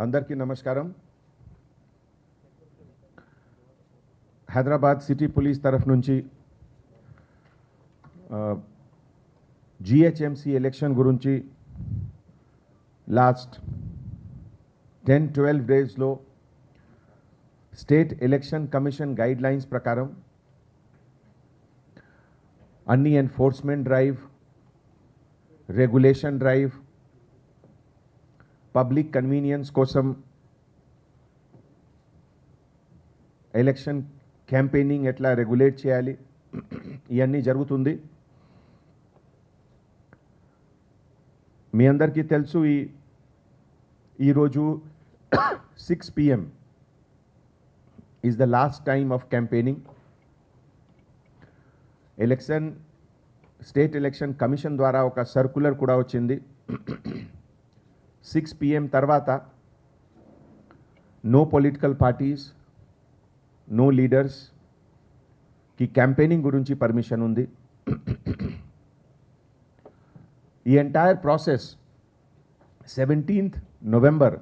అందరికీ నమస్కారం. Hyderabad city police తరఫు నుంచి జిహెచ్ఎంసి ఎలక్షన్ గురించి లాస్ట్ 10-12 డేస్లో స్టేట్ ఎలక్షన్ కమిషన్ గైడ్లైన్స్ ప్రకారం అన్ని enforcement drive, regulation drive, public convenience కోసం ఎలక్షన్ క్యాంపెయినింగ్ ఎట్లా రెగ్యులేట్ చేయాలి ఇవన్నీ జరుగుతుంది. మీ అందరికీ తెలుసు ఈరోజు 6 PM is the last time of campaigning. State election commission ద్వారా ఒక సర్క్యులర్ కూడా వచ్చింది. 6 PM తర్వాత no political parties, no leaders కి క్యాంపెయినింగ్ గురించి పర్మిషన్ ఉంది. ఈ ఎంటైర్ ప్రాసెస్ 17th నవంబర్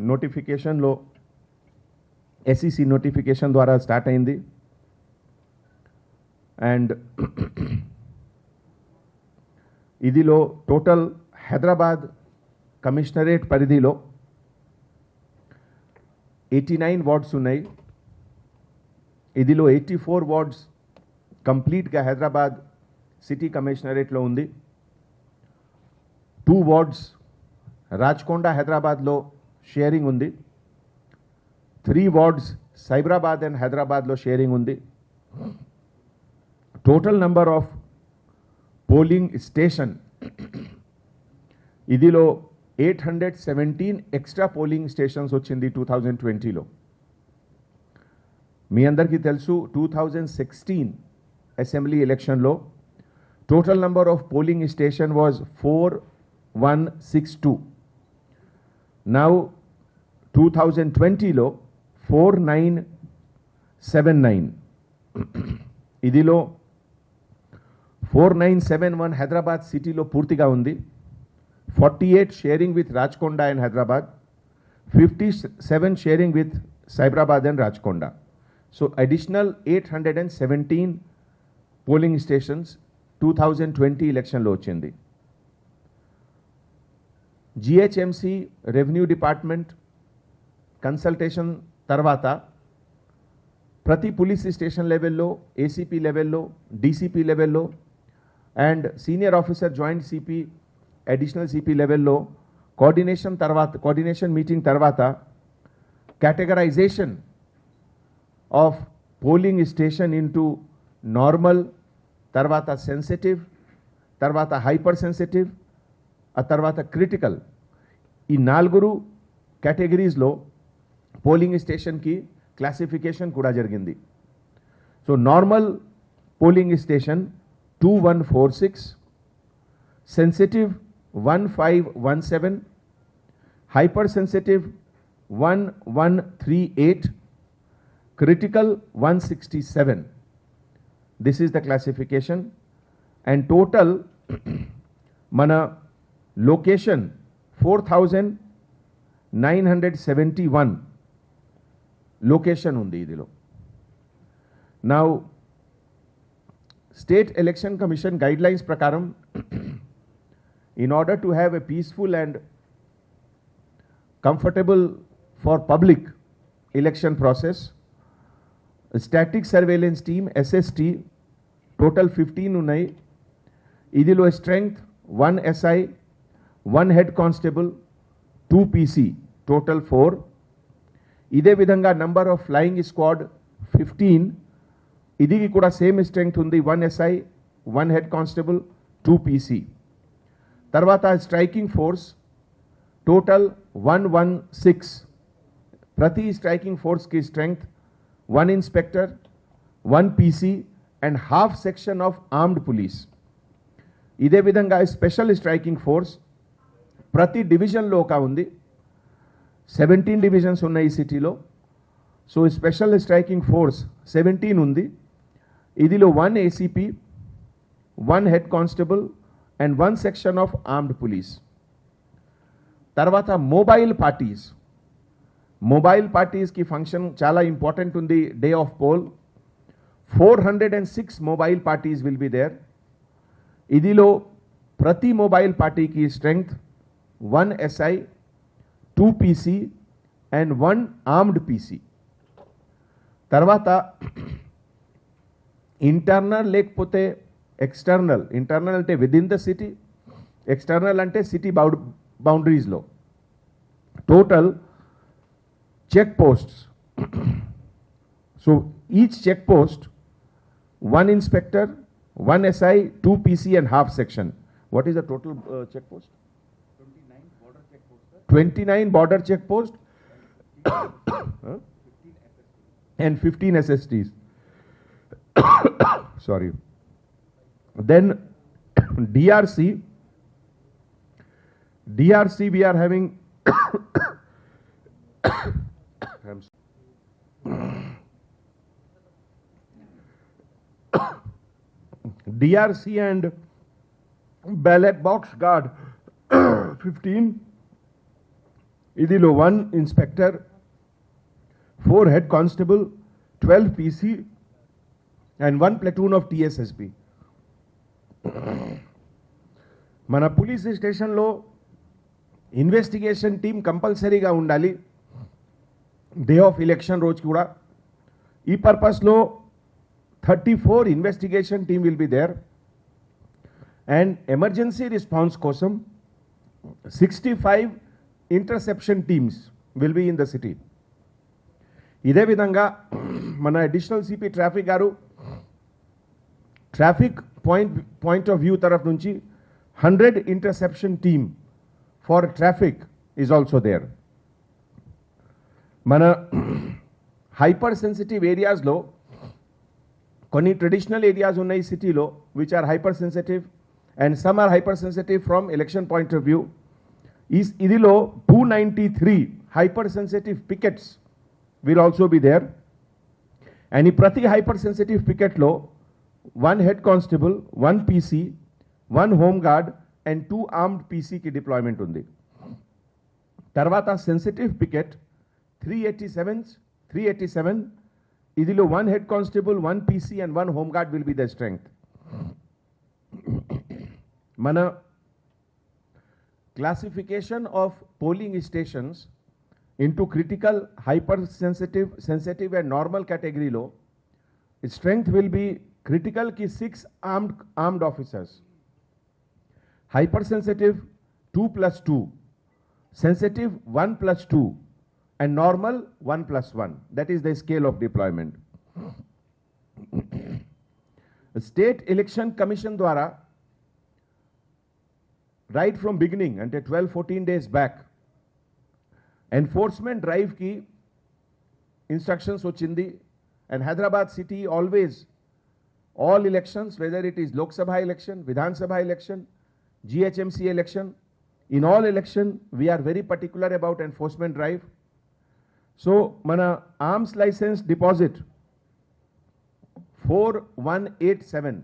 నోటిఫికేషన్లో SEC నోటిఫికేషన్ ద్వారా స్టార్ట్ అయింది. అండ్ ఇదిలో టోటల్ హైదరాబాద్ కమిషనరేట్ పరిధిలో 89 వార్డ్స్ ఉన్నాయి. ఇదిలో 84 వార్డ్స్ కంప్లీట్గా హైదరాబాద్ సిటీ కమిషనరేట్లో ఉంది. 2 వార్డ్స్ రాచకొండ హైదరాబాద్లో షేరింగ్ ఉంది. 3 వార్డ్స్ సైబరాబాద్ అండ్ హైదరాబాద్లో షేరింగ్ ఉంది. Total number of polling station ఇదిలో 817 ఎక్స్ట్రా పోలింగ్ స్టేషన్స్ వచ్చింది 2020లో. మీ అందరికీ తెలుసు 2016 అసెంబ్లీ ఎలక్షన్లో total number of polling station was 4162. Now 2020లో 4979. ఇదిలో 4971 హైదరాబాద్ సిటీలో పూర్తిగా ఉంది. 48 sharing with Rachakonda and Hyderabad, 57 sharing with Cyberabad and Rachakonda. So additional 817 polling stations 2020 ఎలక్షన్లో వచ్చింది. జిహెచ్ఎంసి రెవెన్యూ డిపార్ట్మెంట్ కన్సల్టేషన్ తర్వాత ప్రతి పోలీస్ స్టేషన్ లెవెల్లో, ఏసీపీ లెవెల్లో, డీసీపీ లెవెల్లో and senior officer joint CP, additional CP లెవెల్లో కోఆర్డినేషన్ మీటింగ్ తర్వాత categorisation of polling station into normal, తర్వాత సెన్సిటివ్, తర్వాత హైపర్ సెన్సిటివ్, ఆ తర్వాత క్రిటికల్, ఈ 4 కేటగిరీస్లో పోలింగ్ స్టేషన్కి క్లాసిఫికేషన్ కూడా జరిగింది. So normal polling station 2146, sensitive 1517, hyper sensitive 1138, critical 167. This is the classification and total mana location 4971 location undi idilo. Now State Election Commission guidelines prakaram in order to have a peaceful and comfortable for public election process, a static surveillance team SST total 15 unnai. Idilo strength 1 SI, 1 head constable, 2 PC, total 4. ఇదే విధంగా number of flying squad 15. ఇది కూడా same strength ఉంది, 1 SI, 1 head constable, 2 PC. తర్వాత striking force total 116. ప్రతి striking ఫోర్స్కి strength 1 inspector, 1 PC and half section of armed police. ఇదే విధంగా స్పెషల్ స్ట్రైకింగ్ ఫోర్స్ ప్రతి డివిజన్లో ఒక ఉంది. 17 డివిజన్స్ ఉన్నాయి ఈ సిటీలో. సో స్పెషల్ స్ట్రైకింగ్ ఫోర్స్ 17 ఉంది. ఇదిలో 1 ACP, 1 head constable and 1 section of armed police. తర్వాత మొబైల్ పార్టీస్ కి ఫంక్షన్ చాలా ఇంపార్టెంట్ ఉంది day of poll 406 mobile parties will be there ఇదిలో ప్రతి మొబైల్ పార్టీకి strength 1 SI 2 PC and 1 armed PC తర్వాత ఇంటర్నల్ లేకపోతే ఎక్స్టర్నల్ ఇంటర్నల్ అంటే within the city external అంటే సిటీ బౌండరీస్లో total check posts. So each check post, 1 inspector, 1 SI, 2 PC and half section. What is the total check post? 29 border check posts. 29 border check posts and 15 SSTs. Sorry. Then DRC we are having DRC and ballot box guard 15 idilo 1 inspector 4 head constable 12 PC and 1 platoon of TSSP మన police స్టేషన్లో investigation team కంపల్సరీగా ఉండాలి day of election రోజు కూడా ఈ పర్పస్లో 34 investigation team will be there and emergency response కోసం 65 interception teams will be in the city ఇదే విధంగా మన అడిషనల్ సిపి ట్రాఫిక్ గారు ట్రాఫిక్ పాయింట్ ఆఫ్ వ్యూ తరఫు నుంచి 100 interception team for traffic is also there మన హైపర్ సెన్సిటివ్ ఏరియాస్లో కొన్ని ట్రెడిషనల్ ఏరియాస్ ఉన్నాయి సిటీలో which are hyper sensitive and some are hyper sensitive from election point of view ఇదిలో 293 hyper sensitive pickets will also be there and ఈ ప్రతి hyper sensitive పికెట్లో 1 head constable 1 PC 1 home guard and 2 armed PCకి deployment ఉంది తర్వాత sensitive picket 387 idilo 1 head constable 1 PC and 1 home guard will be the strength mana classification of polling stations into critical hypersensitive and normal category lo its strength will be critical ki 6 armed officers hypersensitive 2+2 sensitive 1+2 and normal 1+1. That is the scale of deployment. State Election Commission dwara right from beginning until 12-14 days back enforcement drive ki instructions ochindi and Hyderabad city always all elections whether it is Lok Sabha election, Vidhan Sabha election, GHMC election in all election we are very particular about enforcement drive. So, mana arms license deposit 4187.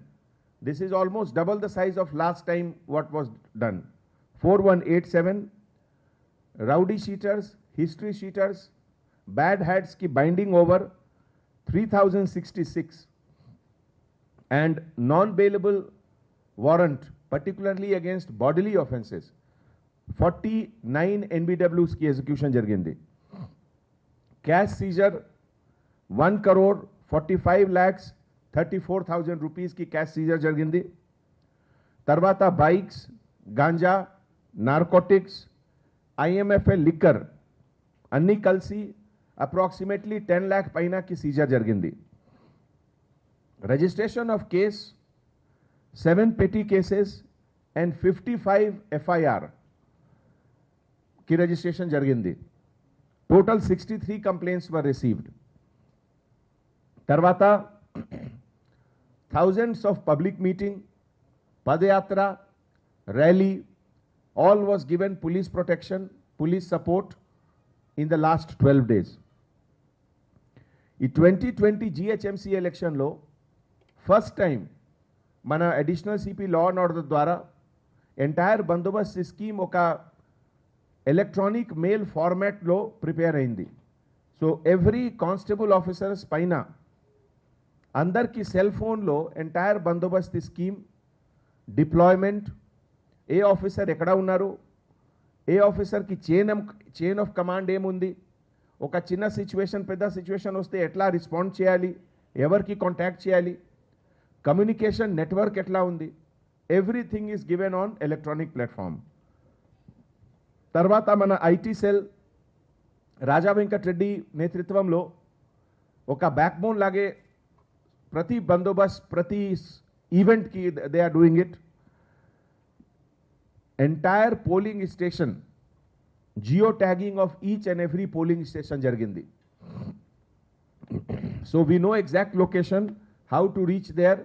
This is almost double the size of last time what was done. 4187. Rowdy sheeters, history sheeters, bad hats ki binding over 3066. And non-bailable warrant particularly against bodily offences 49 NBWs ki execution jargindi. Cash seizure 1 crore 45 lakhs 34,000 rupees की cash seizure జరిగింది తర్వాత bikes ganja narcotics IMFL liquor అన్ని కలిసి approximately 10 lakh పైన की seizure జరిగింది registration of case 7 petty cases and 55 FIR की registration జరిగింది total 63 complaints were received tarvata thousands of public meeting padayatra rally all was given police protection police support in the last 12 days ఈ 2020 GHMC election లో first time mana additional CP law and order ద్వారా entire bandobast scheme oka electronic mail ఫార్మాట్లో prepare అయింది. So every constable officers పైన అందరికీ cell ఫోన్లో entire బందోబస్తు scheme, deployment, ఏ officer ఎక్కడ ఉన్నారు, ఏ ఆఫీసర్కి చైన్ ఆఫ్ కమాండ్ ఏముంది, ఒక చిన్న సిచ్యువేషన్ పెద్ద సిచ్యువేషన్ వస్తే ఎట్లా రెస్పాండ్ చేయాలి, ఎవరికి కాంటాక్ట్ చేయాలి, కమ్యూనికేషన్ నెట్వర్క్ ఎట్లా ఉంది, everything is given on electronic platform. తర్వాత మన ఐటీ సెల్ రాజా వెంకట్ రెడ్డి నేతృత్వంలో ఒక బ్యాక్బోన్ లాగే ప్రతి బందోబస్త్ ప్రతి ఈవెంట్కి they are doing it. Entire polling station geo tagging of each and every polling station జరిగింది. So we know exact location, how to reach there.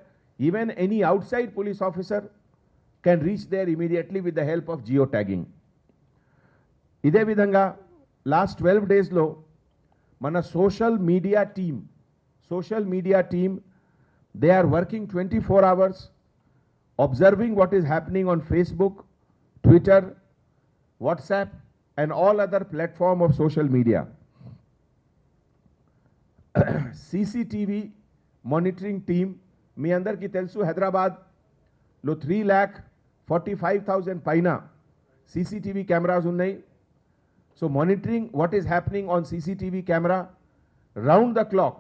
Even any outside police officer can reach there immediately with the help of geo tagging. ఇదే విధంగా last 12 డేస్లో మన social media team they are working 24 hours observing what is happening on Facebook, Twitter, WhatsApp and all other platform of social media. CCTV monitoring team మీ అందరికీ తెలుసు హైదరాబాద్లో 3,45,000 పైన CCTV cameras ఉన్నాయి. So monitoring what is happening on CCTV camera round the clock.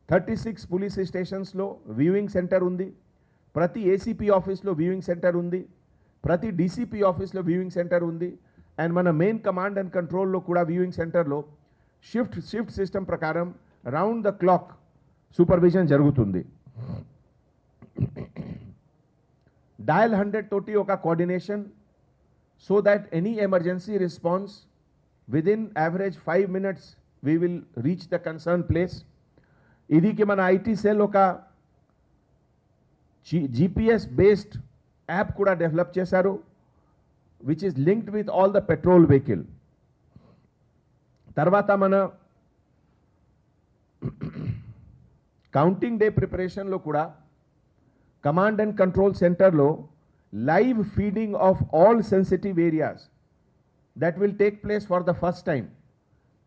36 police stations లో viewing center ఉంది, ప్రతి ACP ఆఫీస్లో viewing center ఉంది, ప్రతి DCP ఆఫీస్లో viewing center ఉంది, అండ్ మన మెయిన్ కమాండ్ అండ్ కంట్రోల్లో కూడా viewing centerలో షిఫ్ట్ సిస్టమ్ ప్రకారం రౌండ్ ద క్లాక్ సూపర్విజన్ జరుగుతుంది. డయల్ 100 తోటి ఒక coordination, so that any emergency response within average 5 minutes we will reach the concerned place. idiki mana IT cell oka GPS based app kuda develop chesaru, which is linked with all the patrol vehicle. tarvata mana counting day preparation lo kuda command and control center lo live feeding of all sensitive areas that will take place for the first time,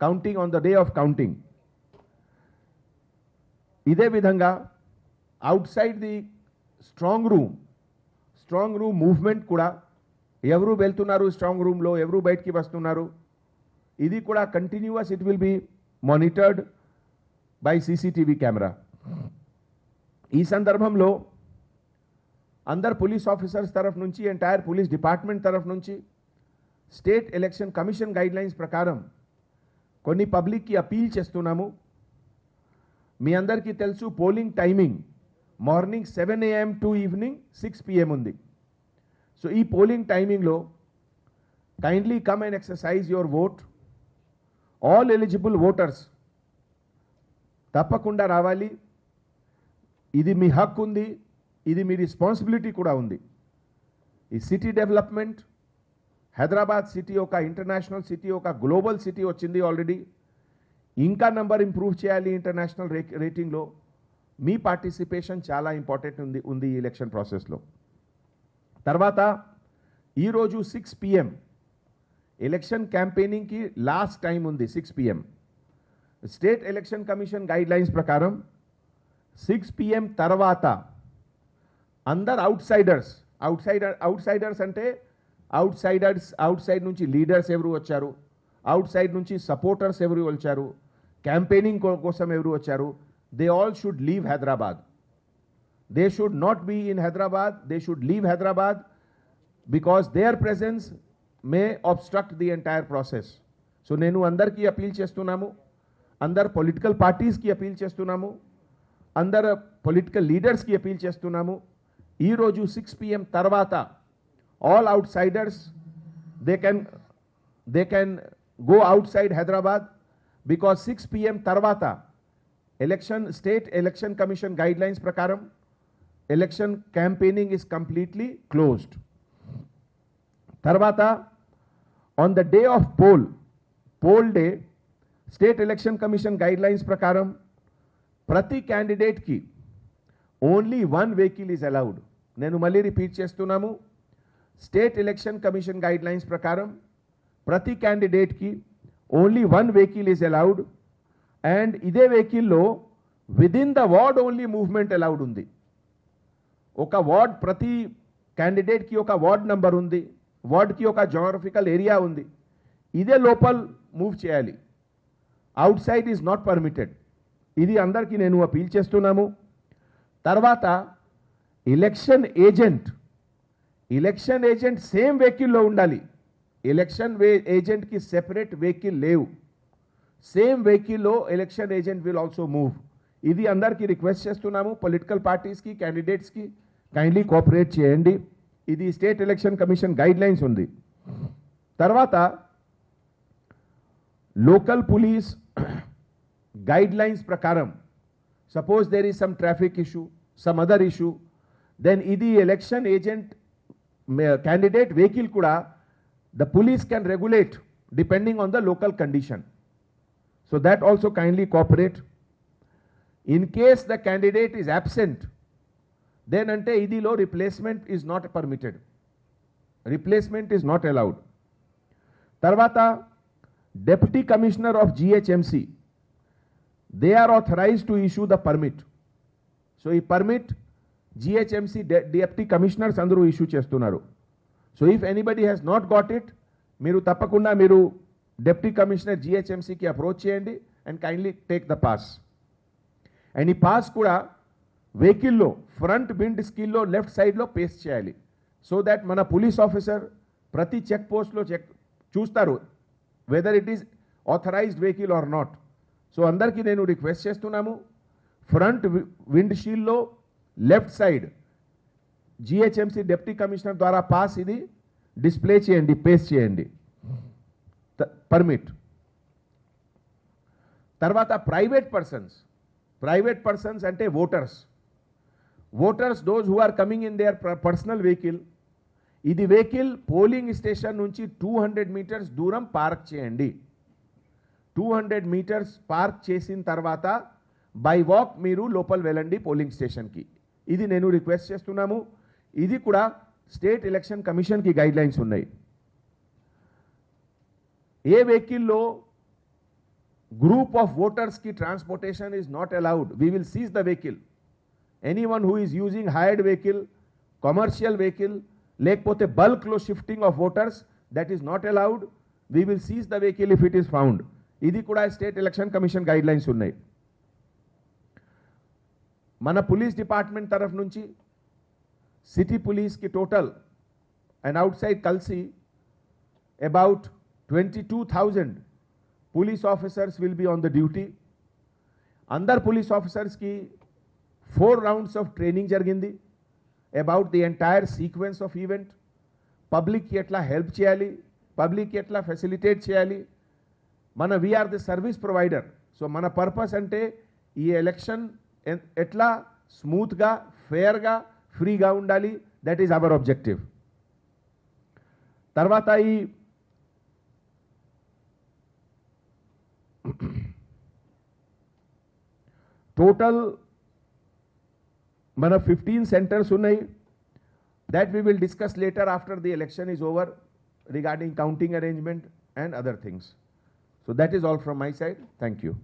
counting on the day of counting. ఇదే విధంగా outside the strong room movement కూడా ఎవరు వెళ్తున్నారు strong రూమ్లో, ఎవరు బయటికి వస్తున్నారు, ఇది కూడా continuous it will be monitored by CCTV camera. ఈ సందర్భంలో అందరు పోలీస్ ఆఫీసర్స్ తరఫు నుంచి, ఎంటైర్ పోలీస్ డిపార్ట్మెంట్ తరఫు నుంచి స్టేట్ ఎలక్షన్ కమిషన్ గైడ్లైన్స్ ప్రకారం కొన్ని పబ్లిక్కి అపీల్ చేస్తున్నాము. మీ అందరికీ తెలుసు polling timing morning 7 AM to evening 6 PM ఉంది. సో ఈ పోలింగ్ టైమింగ్లో kindly come and exercise your vote. All eligible voters తప్పకుండా రావాలి. ఇది మీ హక్కు ఉంది, ఇది మీ రెస్పాన్సిబిలిటీ కూడా ఉంది. ఈ సిటీ డెవలప్మెంట్, హైదరాబాద్ సిటీ ఒక ఇంటర్నేషనల్ సిటీ, ఒక గ్లోబల్ సిటీ వచ్చింది ఆల్రెడీ. ఇంకా నంబర్ ఇంప్రూవ్ చేయాలి ఇంటర్నేషనల్ రేటింగ్లో. మీ పార్టిసిపేషన్ చాలా ఇంపార్టెంట్ ఉంది ఈ ఎలక్షన్ ప్రాసెస్లో. తర్వాత ఈరోజు 6 PM ఎలక్షన్ క్యాంపెయినింగ్కి లాస్ట్ టైం ఉంది. 6 PM state election commission guidelines ప్రకారం 6 PM తర్వాత అందరు అవుట్సైడర్స్ అంటే అవుట్సైడ్ నుంచి లీడర్స్ ఎవరు వచ్చారు, అవుట్సైడ్ నుంచి సపోర్టర్స్ ఎవరు వచ్చారు, క్యాంపెయినింగ్ కోసం ఎవరు వచ్చారు, they all should leave Hyderabad. They should not be in Hyderabad, they should leave Hyderabad because their presence may obstruct the entire process. So నేను అందరికీ అపీల్ చేస్తున్నాము, అందరు పొలిటికల్ పార్టీస్కి అపీల్ చేస్తున్నాము, అందరు పొలిటికల్ లీడర్స్కి అపీల్ చేస్తున్నాము. ఈరోజు 6 PM తర్వాత all outsiders they can go outside Hyderabad because 6 PM tarvata state election commission guidelines prakaram election campaigning is completely closed. Tarvata on the day of poll day, state election commission guidelines prakaram prati candidate ki only one vehicle is allowed. Nenu malli repeat chestunamu. State election commission guidelines ప్రకారం ప్రతి క్యాండిడేట్కి only 1 vehicle is allowed and ఇదే వెహికల్లో within the ward only movement allowed ఉంది. ఒక ward ప్రతి క్యాండిడేట్కి ఒక ward number ఉంది, వార్డ్కి ఒక జోగ్రఫికల్ ఏరియా ఉంది, ఇదే లోపల మూవ్ చేయాలి. Out side is not permitted. ఇది అందరికీ నేను అపీల్ చేస్తున్నాము. తర్వాత ఎలక్షన్ ఏజెంట్ సేమ్ వెహికల్లో ఉండాలి. ఎలక్షన్ ఏజెంట్కి సెపరేట్ వెహికల్ లేవు. సేమ్ వెహికల్లో election agent will also move. ఇది అందరికీ రిక్వెస్ట్ చేస్తున్నాము. పొలిటికల్ పార్టీస్కి, క్యాండిడేట్స్కి కైండ్లీ కోఆపరేట్ చేయండి. ఇది state election commission guidelines ఉంది. తర్వాత లోకల్ పోలీస్ గైడ్ లైన్స్ ప్రకారం suppose there is some traffic issue, some other issue, then ఇది ఎలక్షన్ ఏజెంట్ క్యాండిడేట్ వెహికల్ కూడా the police can regulate depending on the local condition. So that also kindly cooperate. In case the candidate is absent, then ante idilo replacement is not permitted. Replacement is not allowed. Tarvata Deputy Commissioner of GHMC, they are authorized to issue the permit. So ee permit GHMC Deputy Commissioners andaru issue chestunaru. So if anybody has not got it, మీరు తప్పకుండా మీరు deputy commissioner జిహెచ్ఎంసీకి approach చేయండి and kindly take the pass. And ఈ pass కూడా వెహికల్లో front wind స్కిల్లో left సైడ్లో పేస్ట్ చేయాలి. సో దట్ మన పోలీస్ ఆఫీసర్ ప్రతి చెక్ పోస్ట్లో చూస్తారు whether it is authorised vehicle or not. So అందరికీ నేను రిక్వెస్ట్ చేస్తున్నాము, ఫ్రంట్ విండ్ షీల్డ్లో left side GHMC deputy commissioner ద్వారా పాస్ ఇది డిస్ప్లే చేయండి, పేస్ట్ చేయండి పర్మిట్. తర్వాత ప్రైవేట్ పర్సన్స్ అంటే voters those who are coming in their personal vehicle, ఇది వెహికల్ పోలింగ్ స్టేషన్ నుంచి 200 మీటర్స్ దూరం పార్క్ చేయండి. 200 మీటర్స్ పార్క్ చేసిన తర్వాత బై వాక్ మీరు లోపల వెళ్ళండి పోలింగ్ స్టేషన్కి. ఇది నేను రిక్వెస్ట్ చేస్తున్నాము. ఇది కూడా స్టేట్ ఎలక్షన్ కమిషన్కి గైడ్ లైన్స్ ఉన్నాయి. ఏ వెహికల్లో గ్రూప్ ఆఫ్ ఓటర్స్కి transportation is not allowed, we will seize the vehicle. Anyone who is using hired vehicle, commercial vehicle, లేకపోతే బల్క్లో shifting of voters, that is not allowed. We will seize the vehicle if it is found. ఇది కూడా state election commission guidelines ఉన్నాయి. మన police department తరఫు నుంచి city పులీస్కి total and outside కలిసి about 22,000 police officers will be on the duty. అందర్ police ఆఫీసర్స్కి 4 rounds of training జరిగింది about the entire sequence of event. పబ్లిక్కి ఎట్లా హెల్ప్ చేయాలి, పబ్లిక్కి ఎట్లా ఫెసిలిటేట్ చేయాలి. మన we are the service provider. So మన పర్పస్ అంటే ఈ ఎలక్షన్ ఎట్లా స్మూత్గా, ఫేర్గా, ఫ్రీగా ఉండాలి. That is our objective. తర్వాత ఈ టోటల్ మన 15 సెంటర్స్ ఉన్నాయి. That we will discuss later after the election is over regarding counting arrangement and other things. So that is all from my side. Thank you.